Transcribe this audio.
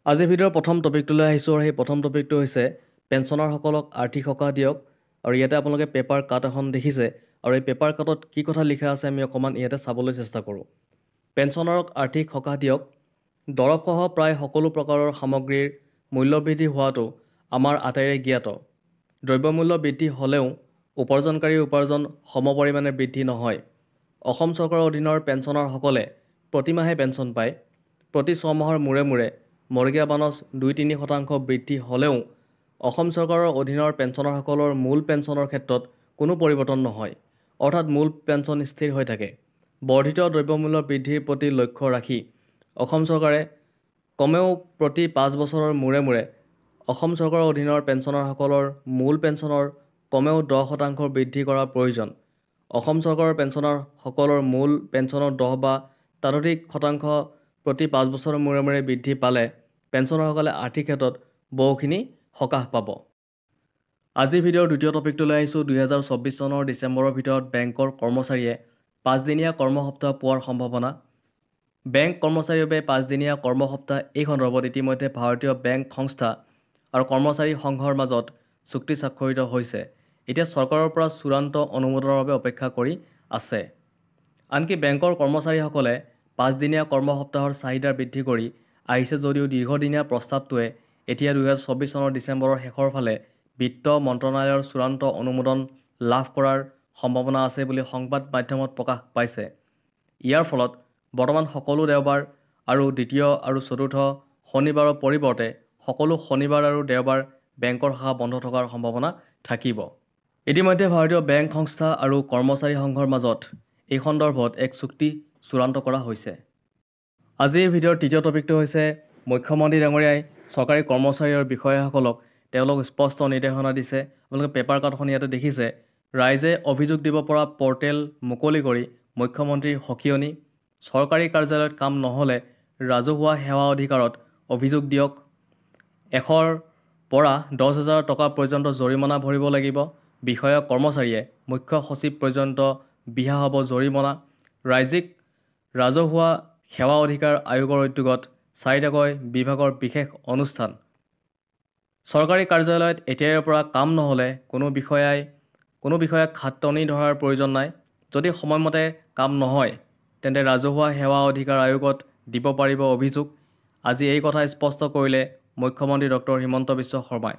আজি ভিডিঅ'ৰ প্ৰথম টপিকটোলৈ আহিছোঁ আৰু সেই প্ৰথম টপিকটো হৈছে পেঞ্চনাৰসকলক আৰ্থিক সকাহ দিয়ক। আৰু ইয়াতে আপোনালোকে পেপাৰ কাট এখন দেখিছে আৰু এই পেপাৰ কাটত কি কথা লিখা আছে আমি অকণমান ইয়াতে চাবলৈ চেষ্টা কৰোঁ। পেঞ্চনাৰক আৰ্থিক সকাহ দিয়ক। দৰৱসহ প্ৰায় সকলো প্ৰকাৰৰ সামগ্ৰীৰ মূল্যবৃদ্ধি হোৱাটো আমাৰ আটাইৰে জ্ঞাত। দ্ৰব্যমূল্য বৃদ্ধি হ'লেও উপাৰ্জনকাৰীৰ উপাৰ্জন সমপৰিমাণে বৃদ্ধি নহয়। অসম চৰকাৰৰ অধীনৰ পেঞ্চনাৰসকলে প্ৰতিমাহে পেঞ্চন পায়। প্ৰতি 6 মাহৰ মূৰে মূৰে মৰ্গীয়া বানচ 2-3% বৃদ্ধি হ'লেও অসম চৰকাৰৰ অধীনৰ পেঞ্চনাৰসকলৰ মূল পেঞ্চনৰ ক্ষেত্ৰত কোনো পৰিৱৰ্তন নহয়, অৰ্থাৎ মূল পেঞ্চন স্থিৰ হৈ থাকে। বৰ্ধিত দ্ৰব্যমূল্য বৃদ্ধিৰ প্ৰতি লক্ষ্য ৰাখি অসম চৰকাৰে কমেও প্ৰতি 5 বছৰৰ মূৰে মূৰে অসম চৰকাৰৰ অধীনৰ পেঞ্চনাৰসকলৰ মূল পেঞ্চনৰ কমেও 10% বৃদ্ধি কৰাৰ প্ৰয়োজন। অসম চৰকাৰৰ পেঞ্চনাৰসকলৰ মূল পেঞ্চনৰ 10 বা ততোধিক শতাংশ প্ৰতি 5 বছৰৰ মূৰে মূৰে বৃদ্ধি পালে পেঞ্চনাৰসকলে আৰ্থিক ক্ষেত্ৰত বহুখিনি সকাহ পাব। আজিৰ ভিডিঅ'ৰ দ্বিতীয় টপিকটোলৈ আহিছোঁ। 2024 চনৰ ডিচেম্বৰৰ ভিতৰত বেংকৰ কৰ্মচাৰীয়ে 5-দিনীয়া কৰ্মসপ্তাহ পোৱাৰ সম্ভাৱনা। বেংক কৰ্মচাৰীৰ বাবে 5-দিনীয়া কৰ্মসপ্তাহ এই সন্দৰ্ভত ইতিমধ্যে ভাৰতীয় বেংক সংস্থা আৰু কৰ্মচাৰী সংঘৰ মাজত চুক্তি স্বাক্ষৰিত হৈছে। এতিয়া চৰকাৰৰ পৰা চূড়ান্ত অনুমোদনৰ বাবে অপেক্ষা কৰি আছে। আনকি বেংকৰ কৰ্মচাৰীসকলে 5-দিনীয়া কৰ্মসপ্তাহৰ চাহিদা বৃদ্ধি কৰি আহিছে যদিও দীৰ্ঘদিনীয়া প্ৰস্তাৱটোৱে এতিয়া 2024 চনৰ ডিচেম্বৰৰ শেষৰ ফালে বিত্ত মন্ত্ৰণালয়ৰ চূড়ান্ত অনুমোদন লাভ কৰাৰ সম্ভাৱনা আছে বুলি সংবাদ মাধ্যমত প্ৰকাশ পাইছে। ইয়াৰ ফলত বৰ্তমান সকলো দেওবাৰ আৰু দ্বিতীয় আৰু চতুৰ্থ শনিবাৰৰ পৰিৱৰ্তে সকলো শনিবাৰ আৰু দেওবাৰ বেংকৰ শাখা বন্ধ থকাৰ সম্ভাৱনা থাকিব। ইতিমধ্যে ভাৰতীয় বেংক সংস্থা আৰু কৰ্মচাৰী সংঘৰ মাজত এই সন্দৰ্ভত এক চুক্তি চূড়ান্ত কৰা হৈছে। আজিৰ ভিডিঅ'ৰ তৃতীয় টপিকটো হৈছে মুখ্যমন্ত্ৰী ডাঙৰীয়াই চৰকাৰী কৰ্মচাৰী আৰু বিষয়াসকলক তেওঁলোক স্পষ্ট নিৰ্দেশনা দিছে। আপোনালোকে পেপাৰ কাৰ্ডখন ইয়াতে দেখিছে। ৰাইজে অভিযোগ দিব পৰা পৰ্টেল মুকলি কৰি মুখ্যমন্ত্ৰীৰ সকিয়নি। চৰকাৰী কাৰ্যালয়ত কাম নহ'লে ৰাজহুৱা সেৱা অধিকাৰত অভিযোগ দিয়ক। 100ৰ পৰা 10,000 টকা পৰ্যন্ত জৰিমনা ভৰিব লাগিব। বিষয়া কৰ্মচাৰীয়ে মুখ্য সচিব পৰ্যন্ত বিহা হ'ব জৰিমনা। ৰাজহুৱা সেৱা অধিকাৰ আয়োগৰ উদ্যোগত 4টাকৈ বিভাগৰ বিশেষ অনুষ্ঠান। চৰকাৰী কাৰ্যালয়ত এতিয়াৰে পৰা কাম নহ'লে কোনো বিষয়াক খাটনি ধৰাৰ প্ৰয়োজন নাই। যদি সময়মতে কাম নহয় তেন্তে ৰাজহুৱা সেৱা অধিকাৰ আয়োগত দিব পাৰিব অভিযোগ। আজি এই কথা স্পষ্ট কৰিলে মুখ্যমন্ত্ৰী ডক্টৰ হিমন্ত বিশ্ব শৰ্মাই।